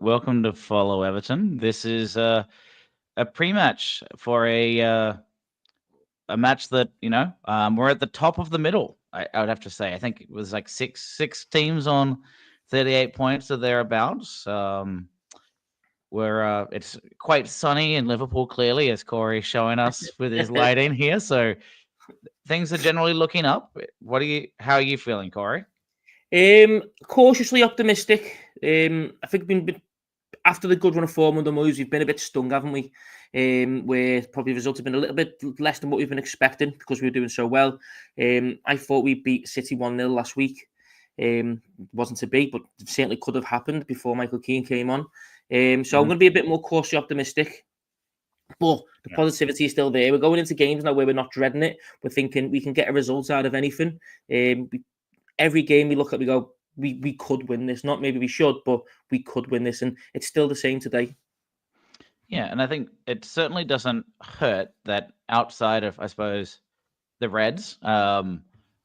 welcome to Follow Everton. This is a pre-match for a match that we're at the top of the middle. I would have to say. I think it was like six teams on 38 points or thereabouts. Where it's quite sunny in Liverpool, clearly, as Corey's showing us with his lighting here. So things are generally looking up. How are you feeling, Corey? Cautiously optimistic. I think after the good run of form under Moyes, we've been a bit stung, haven't we? Where probably the results have been a little bit less than what we've been expecting because we were doing so well. I thought we beat City 1-0 last week. Wasn't to be, but it certainly could have happened before Michael Keane came on. So I'm going to be a bit more cautiously optimistic. But the positivity is still there. We're going into games now where we're not dreading it. We're thinking we can get a result out of anything. Every game we look at, we go, we could win this. Not maybe we should, but we could win this. And it's still the same today. Yeah, and I think it certainly doesn't hurt that outside of, I suppose, the Reds,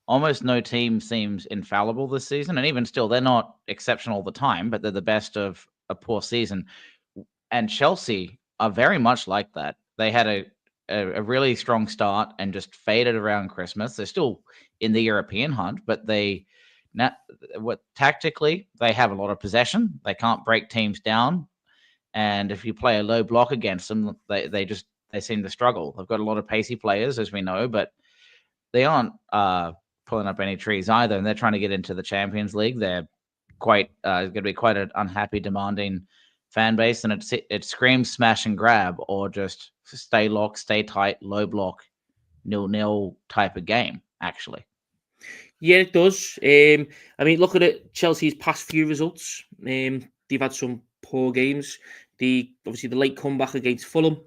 almost no team seems infallible this season. And even still, they're not exceptional all the time, but they're the best of a poor season. And Chelsea are very much like that. They had a really strong start and just faded around Christmas. They're still in the European hunt, but tactically, they have a lot of possession. They can't break teams down. And if you play a low block against them, they seem to struggle. They've got a lot of pacey players, as we know, but they aren't pulling up any trees either. And they're trying to get into the Champions League. They're quite going to be quite an unhappy, demanding fan base, and it screams smash and grab or just stay locked, stay tight, low block, 0-0 type of game. Actually, yeah, it does. I mean, look at it. Chelsea's past few results. They've had some poor games. Obviously the late comeback against Fulham.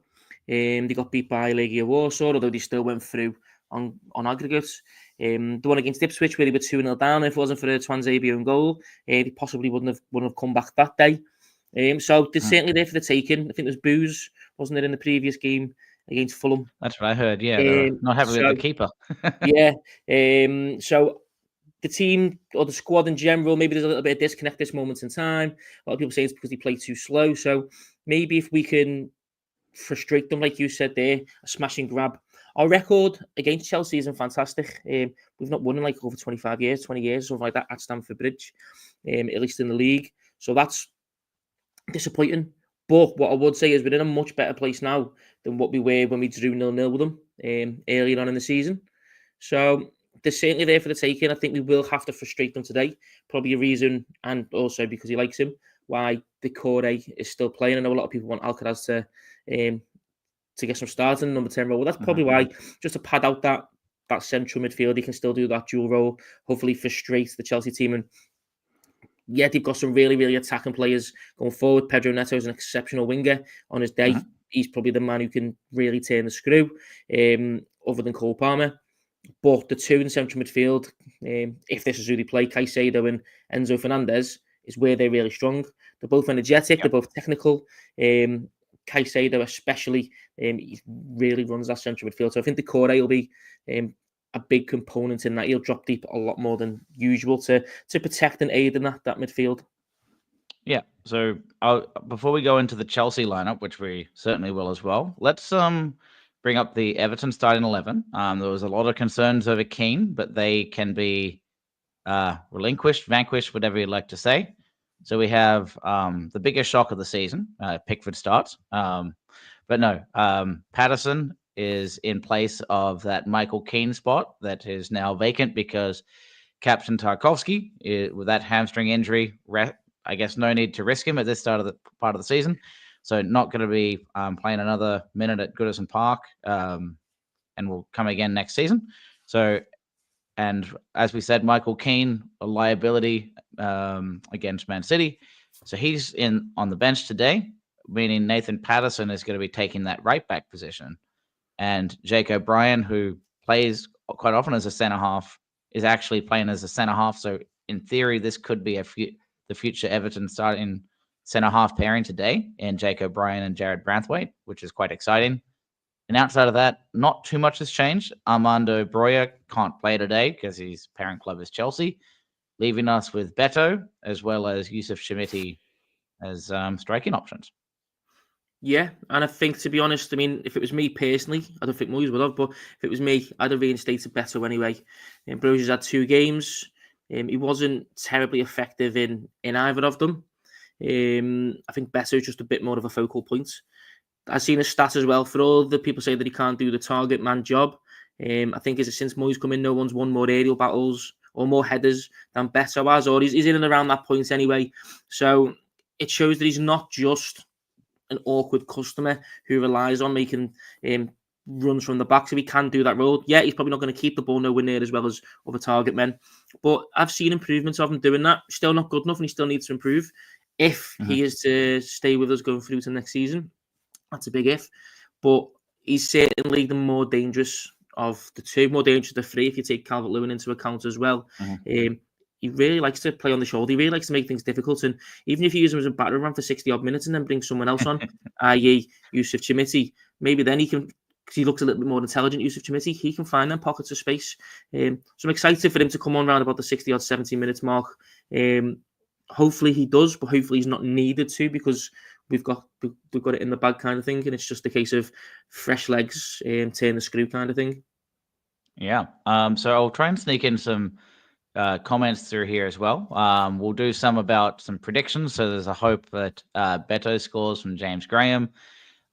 They got beat by Legia Warsaw, although they still went through on aggregates. The one against Ipswich where they were 2-0 down. If it wasn't for the Twanzebe own goal, they possibly wouldn't have come back that day. So they're certainly there for the taking. I think there's boos, wasn't there, in the previous game against Fulham? That's what I heard. Yeah, they're not happy with the keeper. Yeah. So the team or the squad in general, maybe there's a little bit of disconnect this moment in time. A lot of people say it's because they play too slow. So maybe if we can frustrate them, like you said there, a smash and grab. Our record against Chelsea isn't fantastic. We've not won in like over 25 years, 20 years, something like that at Stanford Bridge, at least in the league. So that's disappointing. But what I would say is we're in a much better place now than what we were when we drew 0-0 with them earlier on in the season. So they're certainly there for the taking. I think we will have to frustrate them today. Probably a reason, and also because he likes him, why the Corey is still playing. I know a lot of people want Alcaraz to get some starts in the number 10 role. Well, that's probably why, just to pad out that central midfield, he can still do that dual role. Hopefully frustrate the Chelsea team. And yeah, they've got some really, really attacking players going forward. Pedro Neto is an exceptional winger on his day. He's probably the man who can really turn the screw, other than Cole Palmer. But the two in central midfield, if this is who they play, Caicedo and Enzo Fernandez, is where they're really strong. They're both energetic, they're both technical. Caicedo especially, he really runs that central midfield. So I think the Corey will be a big component in that. He'll drop deep a lot more than usual to protect and aid in that midfield. Yeah. So before we go into the Chelsea lineup, which we certainly will as well, let's bring up the Everton starting 11. There was a lot of concerns over Keane, but they can be relinquished, vanquished, whatever you'd like to say. So we have the biggest shock of the season, Pickford starts. But no, Patterson is in place of that Michael Keane spot that is now vacant because Captain Tarkovsky, with that hamstring injury, I guess no need to risk him at this part of the season. So not going to be playing another minute at Goodison Park, and will come again next season. So, and as we said, Michael Keane, a liability against Man City. So he's on the bench today, meaning Nathan Patterson is going to be taking that right back position. And Jake O'Brien, who plays quite often as a centre-half, is actually playing as a centre-half. So in theory, this could be the future Everton starting centre-half pairing today in Jake O'Brien and Jared Branthwaite, which is quite exciting. And outside of that, not too much has changed. Armando Broja can't play today because his parent club is Chelsea, leaving us with Beto as well as Yusuf Shamiti as striking options. Yeah, and I think, to be honest, I mean, if it was me personally, I don't think Moyes would have, but if it was me, I'd have reinstated Beto anyway. Brozi's had 2 games. He wasn't terribly effective in either of them. I think Beto's just a bit more of a focal point. I've seen a stat as well, for all the people say that he can't do the target man job. I think since Moyes come in, no one's won more aerial battles or more headers than Beto has, or he's in and around that point anyway. So it shows that he's not just an awkward customer who relies on making runs from the back. So he can do that role. Yeah, he's probably not going to keep the ball nowhere near as well as other target men, but I've seen improvements of him doing that. Still not good enough, and he still needs to improve if he is to stay with us going through to next season. That's a big if, but he's certainly the more dangerous of the two, more dangerous of the three if you take Calvert-Lewin into account as well. He really likes to play on the shoulder. He really likes to make things difficult. And even if you use him as a battering ram for 60-odd minutes and then bring someone else on, i.e. Yusuf Chimiti, maybe then he can, because he looks a little bit more intelligent, Yusuf Chimiti, he can find them pockets of space. So I'm excited for him to come on around about the 60-odd, 70 minutes mark. Hopefully he does, but hopefully he's not needed to, because we've got it in the bag kind of thing, and it's just a case of fresh legs, turn the screw kind of thing. Yeah. So I'll try and sneak in some comments through here as well. We'll do some about some predictions. So there's a hope that Beto scores from James Graham.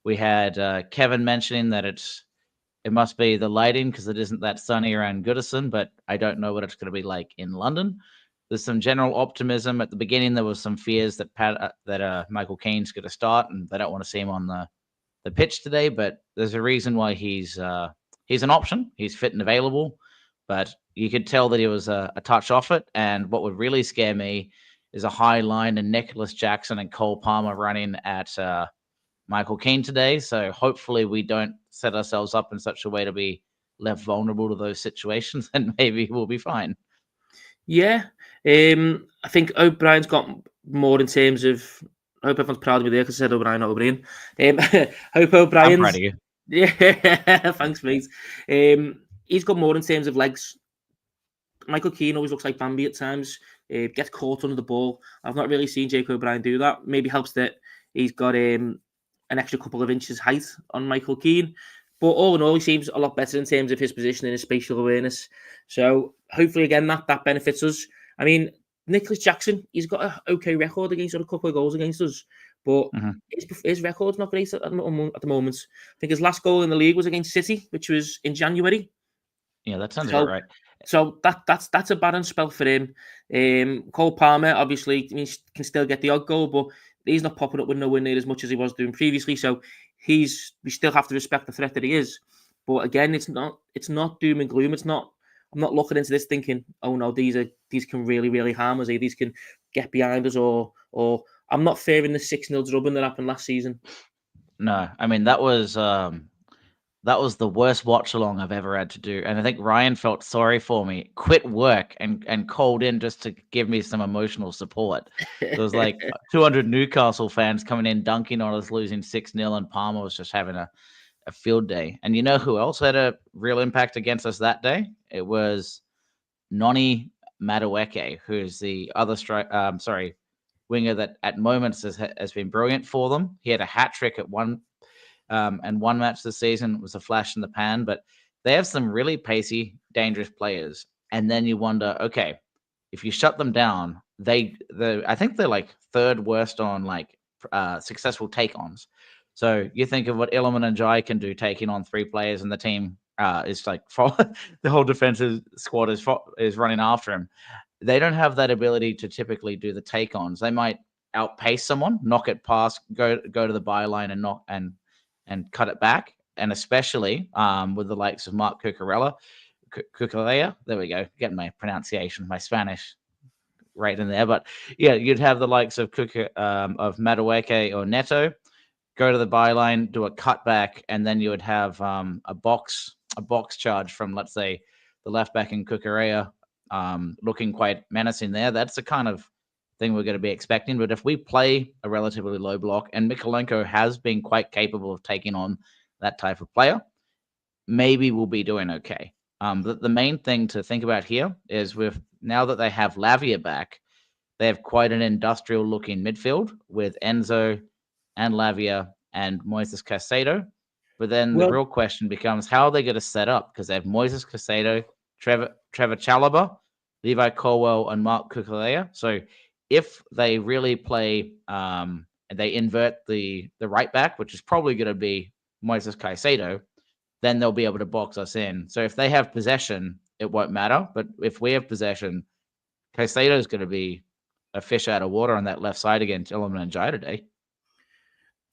We had Kevin mentioning that it must be the lighting because it isn't that sunny around Goodison, but I don't know what it's going to be like in London. There's some general optimism. At the beginning, there was some fears that Michael Keane's going to start, and they don't want to see him on the pitch today. But there's a reason why he's an option. He's fit and available, but you could tell that he was a touch off it. And what would really scare me is a high line and Nicholas Jackson and Cole Palmer running at Michael Keane today. So hopefully we don't set ourselves up in such a way to be left vulnerable to those situations, and maybe we'll be fine. Yeah, I think O'Brien's got more in terms of. I hope everyone's proud of me there because I said O'Brien, not O'Brien. Hope O'Brien's. I'm proud of you. Yeah, thanks, mate. He's got more in terms of legs. Michael Keane always looks like Bambi at times. Gets caught under the ball. I've not really seen Jake O'Brien do that. Maybe helps that he's got an extra couple of inches height on Michael Keane. But all in all, he seems a lot better in terms of his position and his spatial awareness. So hopefully, again, that benefits us. I mean, Nicholas Jackson, he's got an okay record against us, a couple of goals against us. But his record's not great at the moment. I think his last goal in the league was against City, which was in January. Yeah, that sounds about right. So that's a bad spell for him. Cole Palmer, obviously, can still get the odd goal, but he's not popping up with nowhere near as much as he was doing previously. So we still have to respect the threat that he is. But again, it's not doom and gloom. I'm not looking into this thinking, oh no, these can really, really harm us. These can get behind us, or I'm not fearing the 6-0 drubbing that happened last season. No, I mean that was the worst watch along I've ever had to do, and I think Ryan felt sorry for me, quit work and called in just to give me some emotional support. There was like 200 Newcastle fans coming in dunking on us losing 6-0, and Palmer was just having a field day. And you know who else had a real impact against us that day? It was Noni Madueke, who's the other winger that at moments has been brilliant for them. He had a hat trick at one match this season. It was a flash in the pan, but they have some really pacey, dangerous players. And then you wonder, okay, if you shut them down, I think they're like third worst on like successful take-ons. So you think of what Illiman and Jai can do taking on 3 players, and the team is like the whole defensive squad is running after him. They don't have that ability to typically do the take-ons. They might outpace someone, knock it past, go to the byline and cut it back. And especially with the likes of Mark Cucurella, there we go, getting my pronunciation, my Spanish right in there. But yeah, you'd have the likes of of Madueke or Neto go to the byline, do a cutback, and then you would have a box charge from, let's say, the left back in Cucurella looking quite menacing there. That's the kind of thing we're going to be expecting. But if we play a relatively low block, and Mikolenko has been quite capable of taking on that type of player, maybe we'll be doing okay. But the main thing to think about here is now that they have Lavia back, they have quite an industrial-looking midfield with Enzo and Lavia and Moises Caicedo. But then the Well, real question becomes, how are they going to set up? Because they have Moises Caicedo, Trevor Chalobah, Levi Colwell, and Mark Cucurella. So if they really play and they invert the right back, which is probably going to be Moises Caicedo, then they'll be able to box us in. So if they have possession, it won't matter. But if we have possession, Caicedo is going to be a fish out of water on that left side against Ilman and Jai today.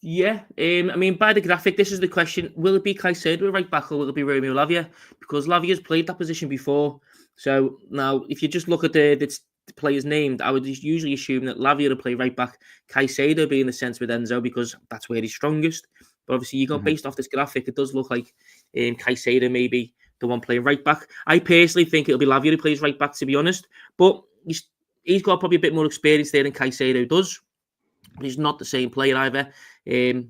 yeah. I mean, by the graphic, this is the question: will it be Caicedo right back, or will it be Romeo Lavia? Because Lavia's played that position before. So now, if you just look at the players named, I would usually assume that Lavia to play right back, Caicedo be in the sense with Enzo because that's where he's strongest. But obviously, you go based off this graphic, it does look like Caicedo may be the one playing right back. I personally think it'll be Lavia who plays right back, to be honest. But he's got probably a bit more experience there than Caicedo does. He's not the same player either. He's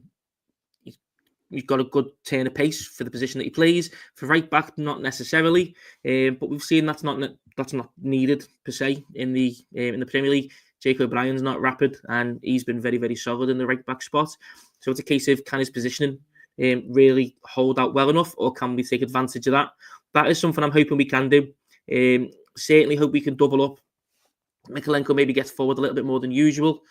got a good turn of pace for the position that he plays. For right back, not necessarily, but we've seen that's not needed per se in the Premier League. Jake O'Brien's not rapid, and he's been very, very solid in the right back spot. So it's a case of, can his positioning really hold out well enough, or can we take advantage of that? That is something I'm hoping we can do. Certainly hope we can double up. Mykolenko maybe gets forward a little bit more than usual,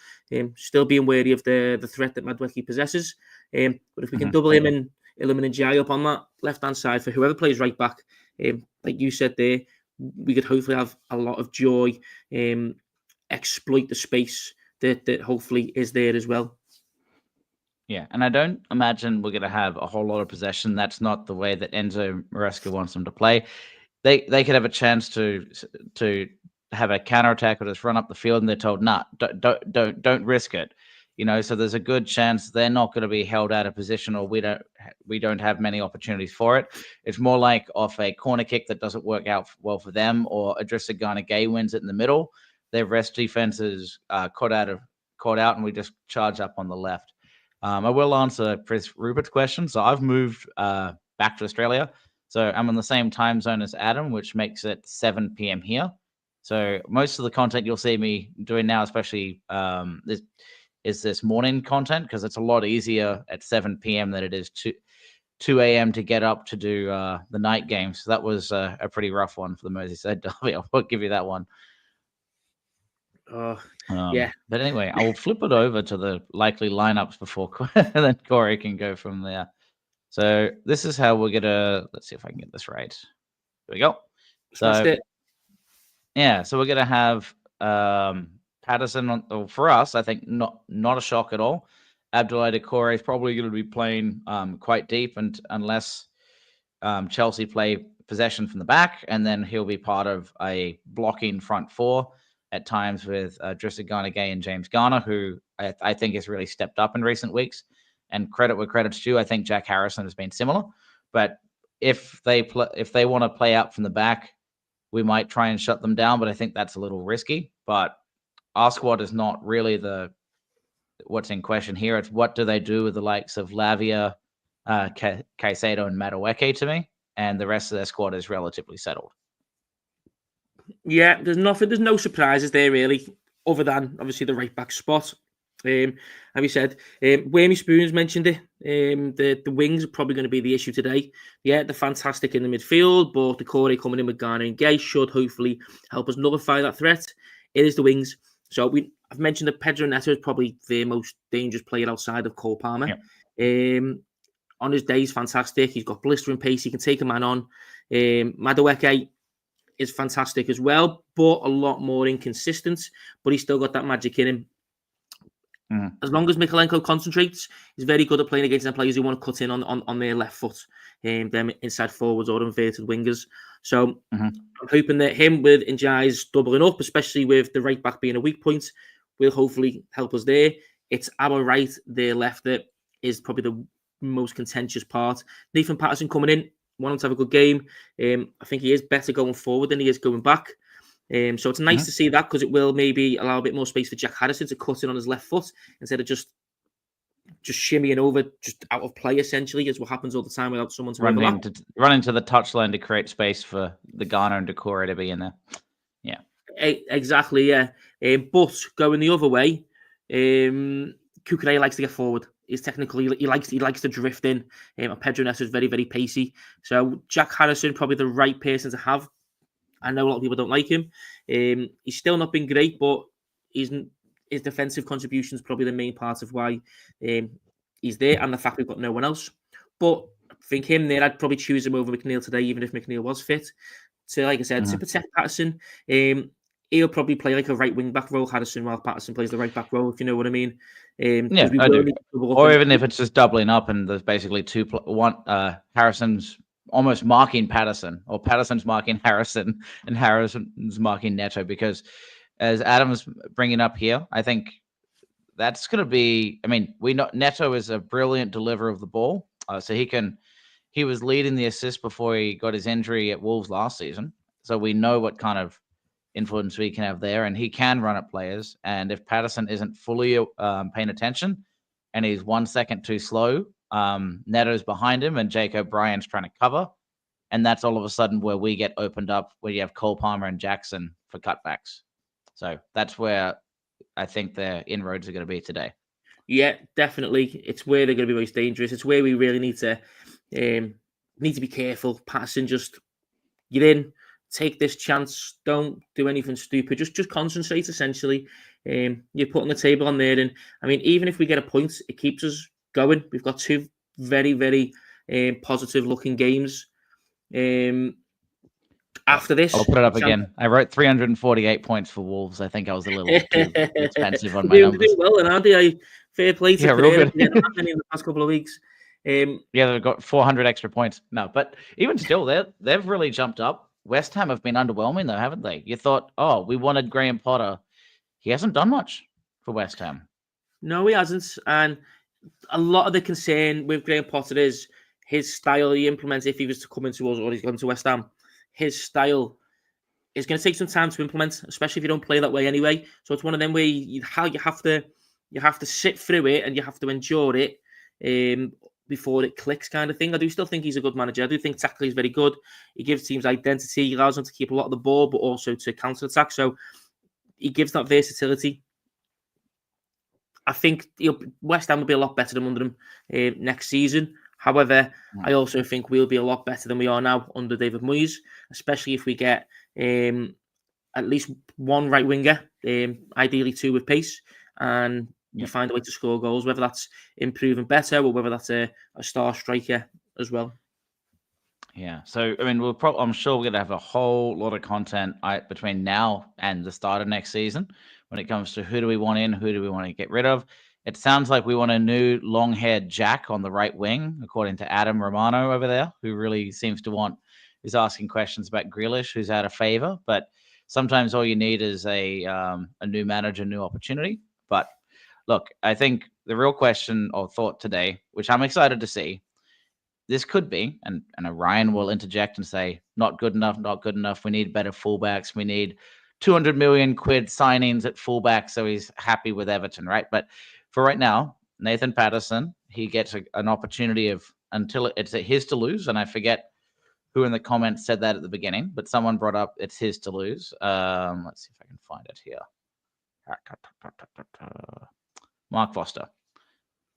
still being wary of the threat that Madueke possesses. But if we can double him and Ilman and Jai up on that left-hand side for whoever plays right back, like you said there, we could hopefully have a lot of joy, exploit the space that hopefully is there as well. Yeah, and I don't imagine we're going to have a whole lot of possession. That's not the way that Enzo Maresca wants them to play. They could have a chance to have a counterattack or just run up the field, and they're told, "Nah, don't risk it." So there's a good chance they're not going to be held out of position, or we don't have many opportunities for it. It's more like off a corner kick that doesn't work out well for them, or Idrissa Gana Gay wins it in the middle. Their rest defense is caught out, and we just charge up on the left. I will answer Chris Rupert's question. So I've moved back to Australia. So I'm in the same time zone as Adam, which makes it 7 p.m. here. So most of the content you'll see me doing now, especially this morning content, because it's a lot easier at 7 p.m. than it is 2 a.m. to get up to do the night game. So that was a pretty rough one for the Merseyside derby. I'll give you that one. Yeah. But anyway, I will flip it over to the likely lineups before then Corey can go from there. So this is how we're gonna. Let's see if I can get this right. Here we go. Smashed it. Yeah, so we're gonna have Patterson for us. I think not a shock at all. Abdoulaye Doucouré is probably going to be playing quite deep, and unless Chelsea play possession from the back, and then he'll be part of a blocking front four at times with Idrissa Gana Gay and James Garner, who I think has really stepped up in recent weeks. And credit where credit's due, I think Jack Harrison has been similar. But if they want to play out from the back, we might try and shut them down. But I think that's a little risky. But our squad is not really what's in question here. It's what do they do with the likes of Lavia, Caicedo, and Madueke to me, and the rest of their squad is relatively settled. Yeah, there's no surprises there really, other than obviously the right back spot. As we said, Wormy Spoons mentioned it. The wings are probably going to be the issue today. Yeah, they're fantastic in the midfield, but the Corey coming in with Garner and Gay should hopefully help us nullify that threat. It is the wings. So I've mentioned that Pedro Neto is probably the most dangerous player outside of Cole Palmer. Yeah. On his day, he's fantastic. He's got blistering pace. He can take a man on. Madueke is fantastic as well, but a lot more inconsistent. But he's still got that magic in him. As long as Mykolenko concentrates, he's very good at playing against them players who want to cut in on their left foot, them inside forwards or inverted wingers. So I'm hoping that him with Njai's doubling up, especially with the right back being a weak point, will hopefully help us there. It's our right, their left that is probably the most contentious part. Nathan Patterson coming in, want him to have a good game. I think he is better going forward than he is going back. So it's nice to see that, because it will maybe allow a bit more space for Jack Harrison to cut in on his left foot instead of just shimmying over, just out of play, essentially, is what happens all the time without someone to run into the touchline to create space for the Garner and Doucouré to be in there. Yeah. Exactly, yeah. But going the other way, Kukurea likes to get forward. He's technically he likes to drift in. And Pedro Neto is very, very pacey. So Jack Harrison probably the right person to have. I know a lot of people don't like him. He's still not been great, but his defensive contribution is probably the main part of why he's there, and the fact we've got no one else. But I think him there, I'd probably choose him over McNeil today, even if McNeil was fit. So, like I said, to protect Patterson, he'll probably play like a right wing back role, Harrison, while Patterson plays the right back role, if you know what I mean. Yeah, I do. Or even if it's just doubling up and there's basically Harrison's almost marking Patterson, or Patterson's marking Harrison, and Harrison's marking Neto, because as Adam's bringing up here, I think that's going to be. I mean, we know Neto is a brilliant deliverer of the ball, so he was leading the assist before he got his injury at Wolves last season, so we know what kind of influence we can have there, and he can run at players. And if Patterson isn't fully paying attention, and he's 1 second too slow, Neto's behind him, and Jake O'Brien's trying to cover, and that's all of a sudden where we get opened up, where you have Cole Palmer and Jackson for cutbacks. So that's where I think their inroads are going to be today. Yeah, definitely. It's where they're going to be most dangerous. It's where we really need to be careful. Patterson, just get in, take this chance. Don't do anything stupid. Just concentrate. Essentially, you're putting the table on there, and I mean, even if we get a point, it keeps us going. We've got two very, very positive looking games. After this, I'll put it up again. I wrote 348 points for Wolves. I think I was a little too expensive on my numbers. They're doing well, and aren't they? Fair play to Pereira in the past couple of weeks. Yeah, they've got 400 extra points. No, but even still, they've really jumped up. West Ham have been underwhelming, though, haven't they? You thought, oh, we wanted Graham Potter. He hasn't done much for West Ham. No, he hasn't. And a lot of the concern with Graham Potter is his style he implements if he was to come into us or he's gone to West Ham. His style is going to take some time to implement, especially if you don't play that way anyway. So it's one of them where you have to sit through it and you have to endure it before it clicks, kind of thing. I do still think he's a good manager. I do think tactically he's very good. He gives teams identity. He allows them to keep a lot of the ball, but also to counter attack. So he gives that versatility. I think West Ham will be a lot better than under him next season. However, I also think we'll be a lot better than we are now under David Moyes, especially if we get at least one right winger, ideally two with pace, and we find a way to score goals, whether that's improving better or whether that's a star striker as well. Yeah, so I mean, I'm sure we're going to have a whole lot of content between now and the start of next season when it comes to who do we want in, who do we want to get rid of. It sounds like we want a new long-haired Jack on the right wing, according to Adam Romano over there, who really seems to is asking questions about Grealish, who's out of favor. But sometimes all you need is a new manager, new opportunity. But look, I think the real question or thought today, which I'm excited to see, this could be, and Ryan will interject and say, not good enough, not good enough. We need better fullbacks. We need 200 million quid signings at fullback, so he's happy with Everton, right? But for right now, Nathan Patterson, he gets an opportunity until it's his to lose, and I forget who in the comments said that at the beginning, but someone brought up it's his to lose. Let's see if I can find it here. Mark Foster.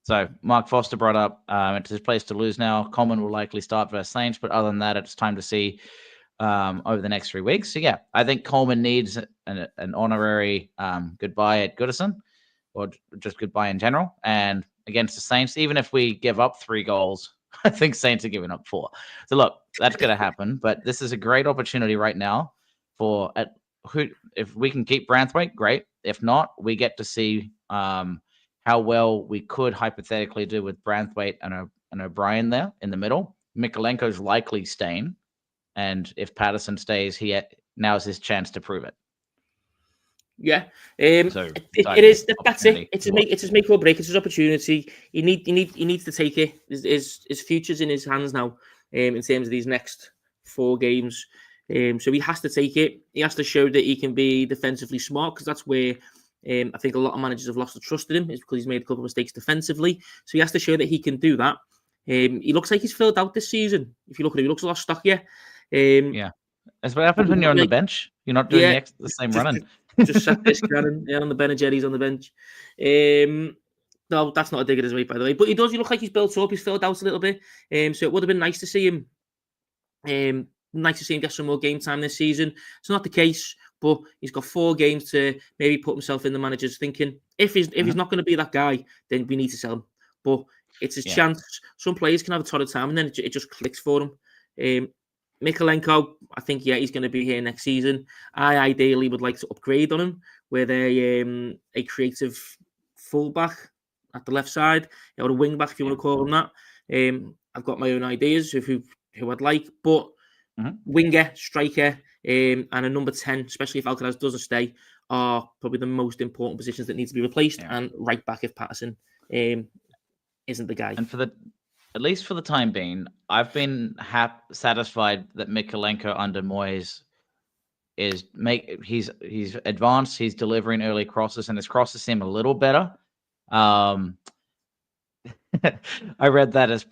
So Mark Foster brought up it's his place to lose now. Coleman will likely start versus Saints, but other than that, it's time to see over the next 3 weeks. So yeah, I think Coleman needs an honorary goodbye at Goodison, or just goodbye in general. And against the Saints, even if we give up 3 goals, I think Saints are giving up 4. So look, that's going to happen. But this is a great opportunity right now for if we can keep Branthwaite, great. If not, we get to see how well we could hypothetically do with Branthwaite and O'Brien there in the middle. Mikolenko's likely staying. And if Patterson stays, now's his chance to prove it. Yeah, so it is. That's it. It's his make or break. It's his opportunity. He needs to take it. His future's in his hands now. In terms of these next 4 games, so he has to take it. He has to show that he can be defensively smart, because that's where I think a lot of managers have lost the trust in him, is because he's made a couple of mistakes defensively. So he has to show that he can do that. He looks like he's filled out this season. If you look at him, he looks a lot stockier. Yeah. That's what happens when you're on the bench. You're not doing Yeah, the same just running. just sat this cannon on the Ben and Jerry's on the bench. No, that's not a dig at his weight, by the way. But he does. He look like he's built up. He's filled out a little bit. So it would have been nice to see him. Nice to see him get some more game time this season. It's not the case, but he's got 4 games to maybe put himself in the manager's thinking. If he's not going to be that guy, then we need to sell him. But it's his chance. Some players can have a ton of time, and then it just clicks for them. Mikalenko, I think, he's going to be here next season. I ideally would like to upgrade on him with a creative fullback at the left side, or a wing back if you want to call him that. I've got my own ideas of who I'd like, but winger, striker, and a number 10, especially if Alcaraz doesn't stay, are probably the most important positions that need to be replaced. And right back if Patterson isn't the guy. And at least for the time being, I've been satisfied that Mikalenko under Moyes he's advanced, he's delivering early crosses, and his crosses seem a little better. I read that as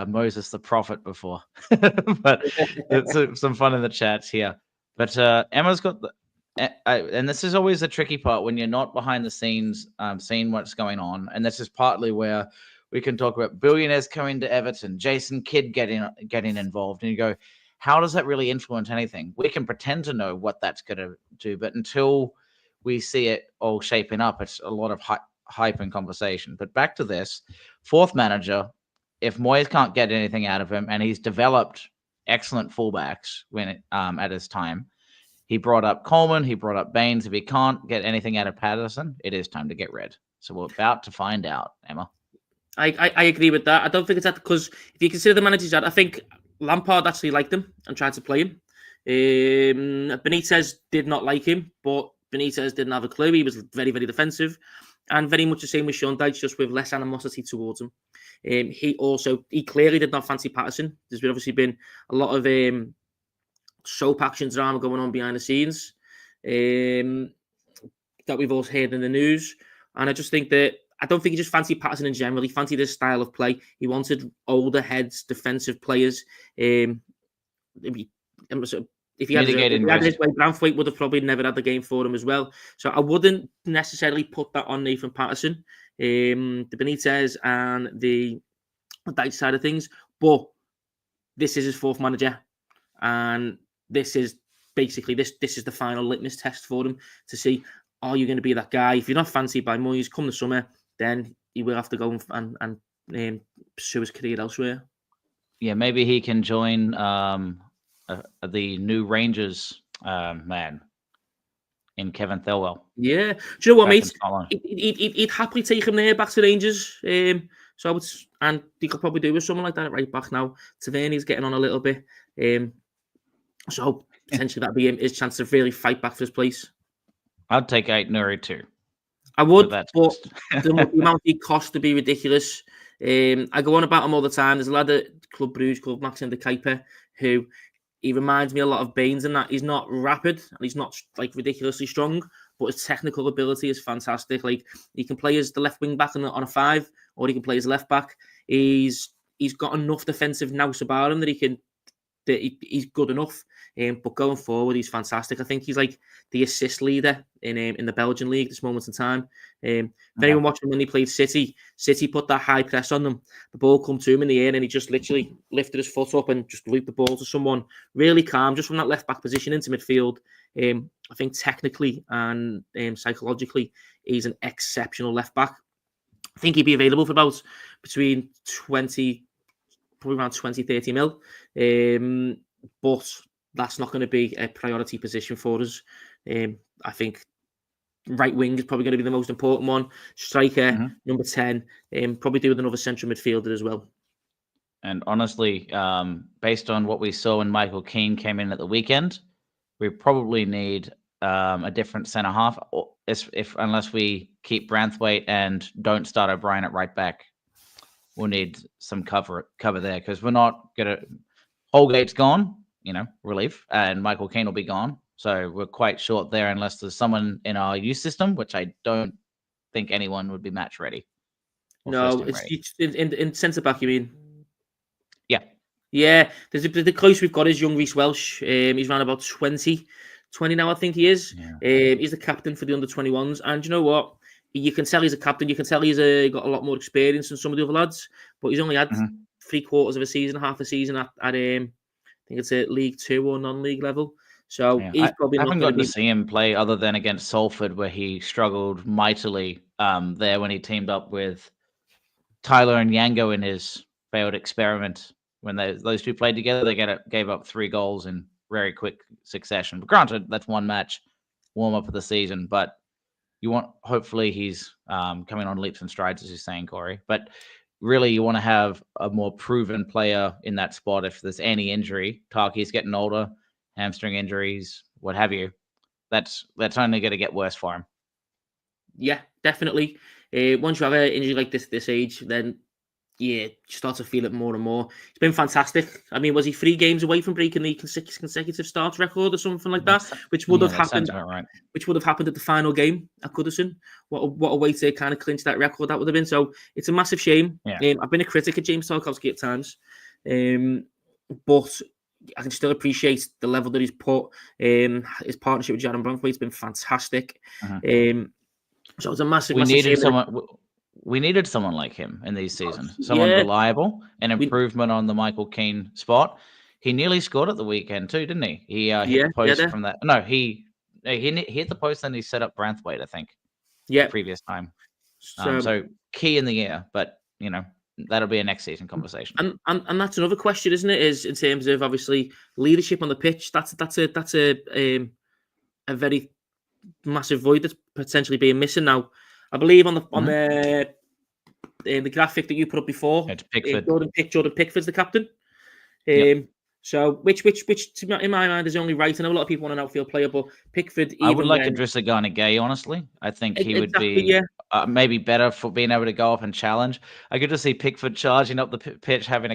Moses the prophet before, but it's some fun in the chats here. But Emma's got and this is always the tricky part when you're not behind the scenes, seeing what's going on, and this is partly where we can talk about billionaires coming to Everton, Jason Kidd getting involved, and you go, how does that really influence anything? We can pretend to know what that's going to do, but until we see it all shaping up, it's a lot of hype and conversation. But back to this, 4th manager, if Moyes can't get anything out of him, and he's developed excellent fullbacks at his time, he brought up Coleman, he brought up Baines. If he can't get anything out of Patterson, it is time to get rid. So we're about to find out, Emma. I agree with that. I don't think it's that, because if you consider the managers that, I think Lampard actually liked him and tried to play him. Benitez did not like him, but Benitez didn't have a clue. He was very, very defensive, and very much the same with Sean Dyche, just with less animosity towards him. He clearly did not fancy Patterson. There's obviously been a lot of soap action drama going on behind the scenes that we've all heard in the news, and I just think that I don't think he just fancied Patterson in general. He fancied his style of play. He wanted older heads, defensive players. If he had his way, Branthwaite would have probably never had the game for him as well. So I wouldn't necessarily put that on Nathan Patterson, the Benitez and the Dyche side of things. But this is his 4th manager, and this is basically this is the final litmus test for him to see, are you going to be that guy? If you're not fancied by Moyes come the summer, then he will have to go and pursue his career elsewhere. Yeah, maybe he can join the new Rangers man in Kevin Thelwell. Yeah. Do you know what, mate? He'd happily take him there back to Rangers. And he could probably do with someone like that at right back now. Taverni's getting on a little bit. So potentially that'd be his chance to really fight back for his place. I'd take Ait-Nouri too. I would, but the amount he costs to be ridiculous. I go on about him all the time. There's a lad at Club Bruges called Maxim de Kuiper who he reminds me a lot of Baines in that he's not rapid and he's not like ridiculously strong, but his technical ability is fantastic. Like he can play as the left wing back on a 5, or he can play as left back. He's got enough defensive nous about him that he's good enough. But going forward, he's fantastic. I think he's like the assist leader in the Belgian league at this moment in time. If anyone watching when he played City put that high press on them. The ball come to him in the air, and he just literally lifted his foot up and just looped the ball to someone. Really calm, just from that left back position into midfield. I think technically and psychologically, he's an exceptional left back. I think he'd be available for about between 20, probably around 20, 30 mil. But that's not going to be a priority position for us. I think right wing is probably going to be the most important one. Striker, number 10, probably do with another central midfielder as well. And honestly, based on what we saw when Michael Keane came in at the weekend, we probably need a different centre half, unless we keep Branthwaite and don't start O'Brien at right back. We'll need some cover there, because we're not going to. Holgate's gone, relief, and Michael Keane will be gone. So we're quite short there unless there's someone in our youth system, which I don't think anyone would be match ready. No, it's in centre back, you mean? Yeah. Yeah, the close we've got is young Reece Welsh. He's around about 20 now, I think he is. Yeah. He's the captain for the under-21s, and you know what? You can tell he's a captain. You can tell he's got a lot more experience than some of the other lads, but he's only had Mhm. 3/4 of a season, half a season at I think it's at League Two or non-league level. So Yeah, he's I probably not haven't going to gotten to be. see him play other than against Salford, where he struggled mightily there when he teamed up with Tyler and Yango in his failed experiment. When those two played together, they gave up 3 goals in very quick succession. But granted, that's one match, warm up of the season. But hopefully he's coming on leaps and strides, as you're saying, Corey. But really, you want to have a more proven player in that spot if there's any injury. Tarky's getting older, hamstring injuries, what have you. That's only going to get worse for him. Yeah, definitely. Once you have an injury like this age, then yeah, you start to feel it more and more. It's been fantastic. I mean, was he 3 games away from breaking the consecutive starts record or something like that? Which would have That sounds happened. about right. Which would have happened at the final game at Goodison. What a way to kind of clinch that record that would have been. So it's a massive shame. Yeah. I've been a critic of James Tarkowski at times, but I can still appreciate the level that he's put. His partnership with Jaron Branthwaite's been fantastic. So it's a massive, We massive needed shame. someone. We needed someone like him in these seasons. Someone Yeah. reliable, an improvement on the Michael Keane spot. He nearly scored at the weekend too, didn't he? He hit the post from that. No, he hit the post and he set up Branthwaite, I think. Yeah. The previous time. So key in the air, but that'll be a next season conversation. And that's another question, isn't it? Is in terms of obviously leadership on the pitch. That's a very massive void that's potentially being missing now. I believe on the graphic that you put up before, Jordan Pickford's the captain. So which in my mind is only right. I know a lot of people want an outfield player, but Pickford. I would like Idrissa Gana-Gueye, honestly. I think he would be maybe better for being able to go up and challenge. I could just see Pickford charging up the pitch, having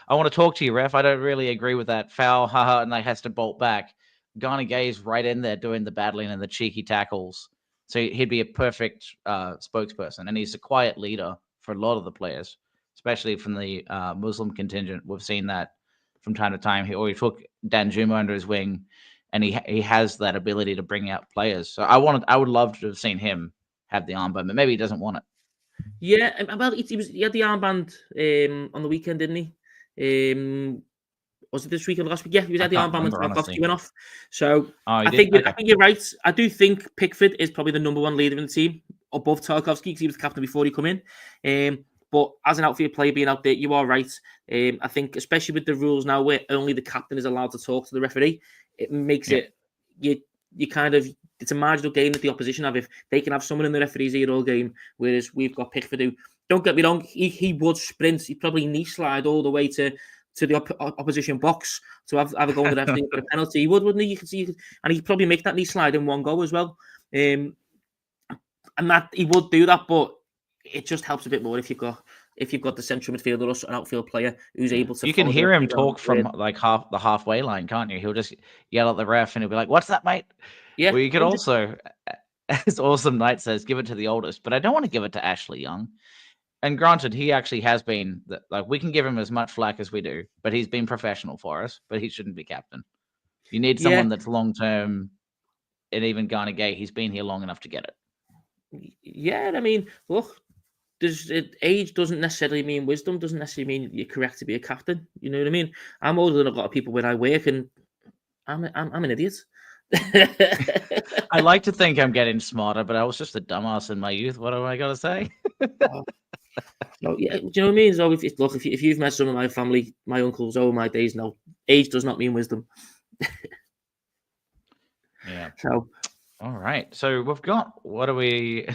I want to talk to you, ref. I don't really agree with that foul, haha, and they has to bolt back. Gana-Gueye's right in there doing the battling and the cheeky tackles. So he'd be a perfect spokesperson, and he's a quiet leader for a lot of the players, especially from the Muslim contingent. We've seen that from time to time. He took Danjuma under his wing, and he has that ability to bring out players. So I would love to have seen him have the armband, but maybe he doesn't want it. Yeah, well, he had the armband on the weekend, didn't he? Was it this week or last week? Yeah, he was at the armband when Tarkowski went off. So I think you're right. I do think Pickford is probably the number one leader in the team above Tarkowski because he was the captain before he come in. But as an outfield player being out there, you are right. I think, especially with the rules now where only the captain is allowed to talk to the referee, it makes it you kind of it's a marginal gain that the opposition have if they can have someone in the referee's ear all game, whereas we've got Pickford who, don't get me wrong, he would sprint, he'd probably knee slide all the way to the opposition box to have a go on the referee for a penalty. He would, wouldn't he? You could see, and he'd probably make that knee slide in one go as well. And that he would do that, but it just helps a bit more if you've got the central midfielder or an outfield player who's able to. You can hear him talk from like the halfway line, can't you? He'll just yell at the ref and he'll be like, "What's that, mate?" Yeah. Well, you could also, as Awesome Knight says, give it to the oldest, but I don't want to give it to Ashley Young. And granted, he actually has been like we can give him as much flack as we do, but he's been professional for us. But he shouldn't be captain. You need someone that's long term, and even Gana-Gueye, he's been here long enough to get it. Yeah, I mean, look, age doesn't necessarily mean wisdom. Doesn't necessarily mean you're correct to be a captain. You know what I mean? I'm older than a lot of people where I work, and I'm an idiot. I like to think I'm getting smarter, but I was just a dumbass in my youth. What am I gonna say? No, yeah, do you know what I mean? So if you've met some of my family, my uncles over my days now, age does not mean wisdom. Yeah. So, all right. So we've got what are we?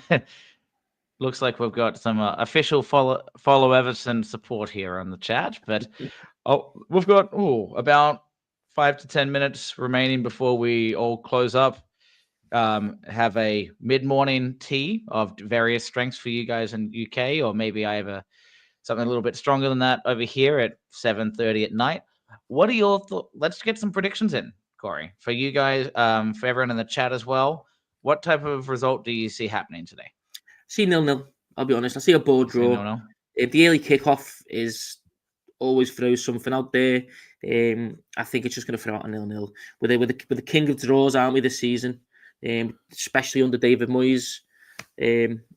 Looks like we've got some official follow Everton support here on the chat, but we've got about 5 to 10 minutes remaining before we all close up. Have a mid-morning tea of various strengths for you guys in UK, or maybe I have something a little bit stronger than that over here at 7:30 at night. What are your thoughts? Let's get some predictions in, Corey, for you guys, for everyone in the chat as well. What type of result do you see happening today? See 0-0. I'll be honest. I see a board draw. If the early kickoff is always throws something out there. I think it's just going to throw out a 0-0. We're the king of draws, aren't we, this season? Especially under David Moyes.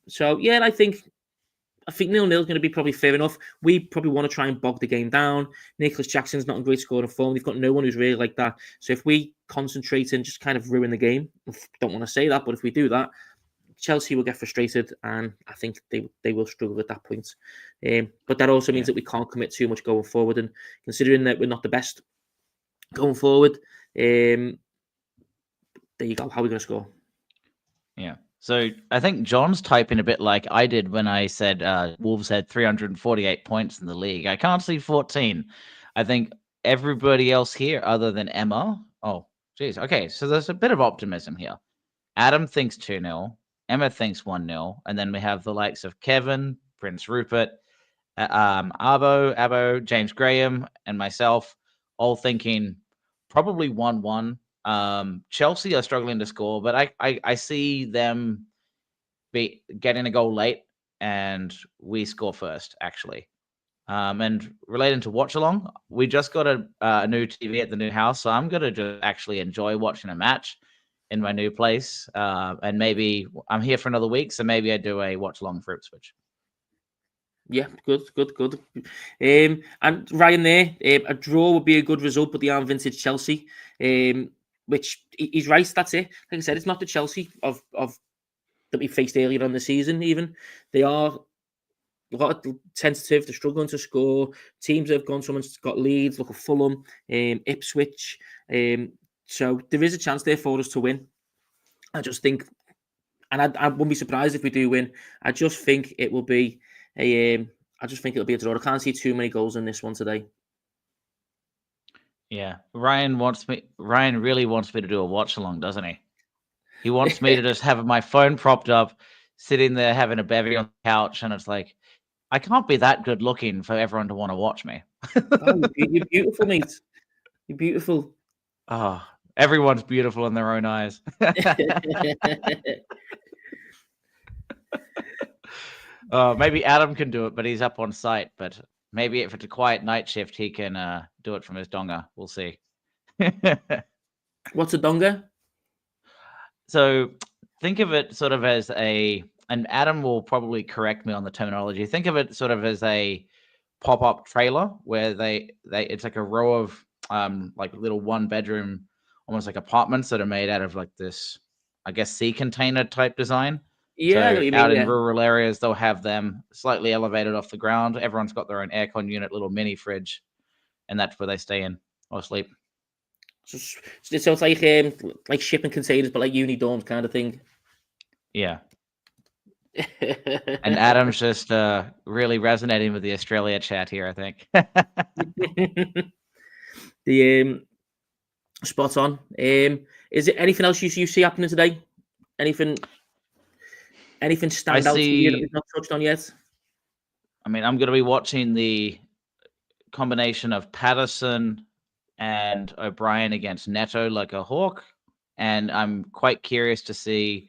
So yeah, I think 0-0 is going to be probably fair enough. We probably want to try and bog the game down. Nicholas Jackson's not in great scoring form. They've got no one who's really like that. So if we concentrate and just kind of ruin the game, I don't want to say that, but if we do that, Chelsea will get frustrated, and I think they will struggle at that point. But that also means that we can't commit too much going forward. And considering that we're not the best going forward, there you go. How are we going to score? Yeah. So I think John's typing a bit like I did when I said Wolves had 348 points in the league. I can't see 14. I think everybody else here, other than Emma. Oh, geez. Okay, so there's a bit of optimism here. Adam thinks 2-0. Emma thinks 1-0. And then we have the likes of Kevin, Prince Rupert, Abo, James Graham, and myself all thinking probably 1-1. Chelsea are struggling to score, but I see them getting a goal late and we score first, actually. And relating to watch along, we just got a new TV at the new house, so I'm gonna just actually enjoy watching a match in my new place. And maybe I'm here for another week, so maybe I do a watch along for Ipswich. Yeah, good. And Ryan there, a draw would be a good result, but they aren't vintage Chelsea. Which he's right. That's it. Like I said, it's not the Chelsea of that we faced earlier on the season. Even they are a lot tentative. They're struggling to score. Teams that have gone, someone's got leads. Look at Fulham, Ipswich. So there is a chance there for us to win. I just think, and I wouldn't be surprised if we do win. I just think it will be I just think it'll be a draw. I can't see too many goals in this one today. Yeah, Ryan really wants me to do a watch along, doesn't he? He wants me to just have my phone propped up, sitting there having a bevy on the couch, and it's like, I can't be that good looking for everyone to want to watch me. Oh, you're beautiful, mate. You're beautiful. Oh, everyone's beautiful in their own eyes. Maybe Adam can do it, but he's up on site. But maybe if it's a quiet night shift, he can do it from his donga. We'll see. What's a donga? So think of it sort of as and Adam will probably correct me on the terminology. Think of it sort of as a pop-up trailer where it's like a row of like little one-bedroom, almost like apartments that are made out of like this, I guess, sea container type design. Yeah, I know So what you out mean, in yeah. rural areas, they'll have them slightly elevated off the ground. Everyone's got their own aircon unit, little mini fridge, and that's where they stay in or sleep. So it's like shipping containers, but like uni dorms kind of thing. Yeah. And Adam's just really resonating with the Australia chat here, I think. The spot on. Is it anything else you see happening today? Anything stand out to you that we've not touched on yet? I mean, I'm going to be watching the combination of Patterson and O'Brien against Neto like a hawk, and I'm quite curious to see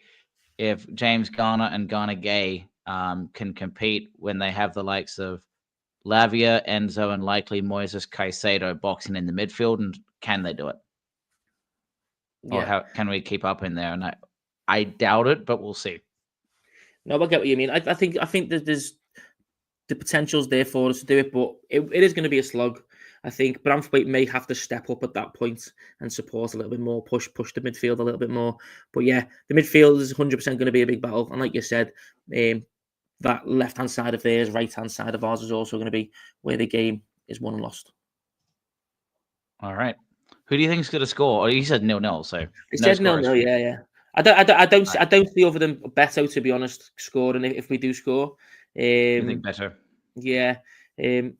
if James Garner and Garner Gay can compete when they have the likes of Lavia, Enzo, and likely Moises Caicedo boxing in the midfield, and can they do it? Yeah. Or how can we keep up in there? And I doubt it, but we'll see. No, I get what you mean. I think that there's the potential's there for us to do it, but it is going to be a slog, I think. Braithwaite may have to step up at that point and support a little bit more, push the midfield a little bit more. But yeah, the midfield is 100% going to be a big battle. And like you said, that left-hand side of theirs, right-hand side of ours is also going to be where the game is won and lost. All right. Who do you think is going to score? Oh, you said 0-0, so It said 0-0, yeah. I don't see other than Beto, to be honest, scoring if we do score. You think better? Yeah. I'm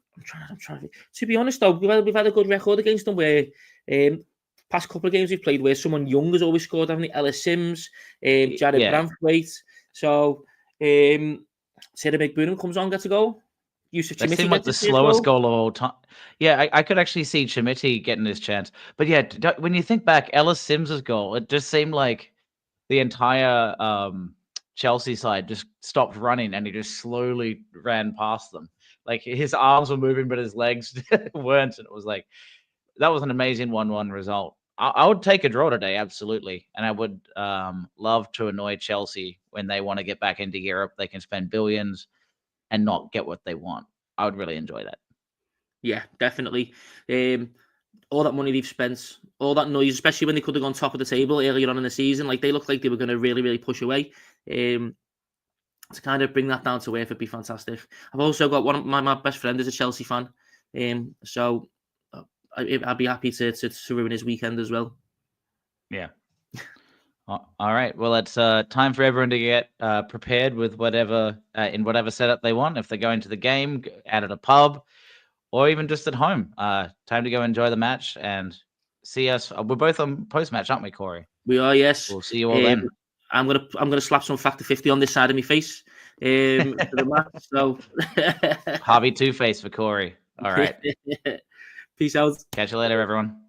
trying to be honest though, we've had a good record against them where past couple of games we've played where someone young has always scored, haven't they? Ellis Sims, Jared Braithwaite. So Sarah McBurnham comes on, gets a goal. Yusuf That Chimiti seemed like the slowest goal of all time. Yeah, I could actually see Chimiti getting his chance. But yeah, when you think back, Ellis Sims's goal, it just seemed like the entire Chelsea side just stopped running and he just slowly ran past them. Like his arms were moving, but his legs weren't. And it was like that was an amazing 1-1 result. I would take a draw today, absolutely, and I would love to annoy Chelsea when they want to get back into Europe. They can spend billions and not get what they want. I would really enjoy that. Yeah, definitely. All that money they've spent, all that noise, especially when they could have gone top of the table earlier on in the season, like they looked like they were going to really, really push away. To kind of bring that down to earth would be fantastic. I've also got one of my best friend is a Chelsea fan, so I'd be happy to ruin his weekend as well. Yeah. All right. Well, it's time for everyone to get prepared with whatever in whatever setup they want. If they're going to the game, out at a pub, or even just at home, time to go enjoy the match and see us. We're both on post match, aren't we, Corey? We are, yes. We'll see you all then. I'm gonna slap some Factor 50 on this side of my face for the match. So Harvey Two-Face for Corey. All right. Peace out. Catch you later, everyone.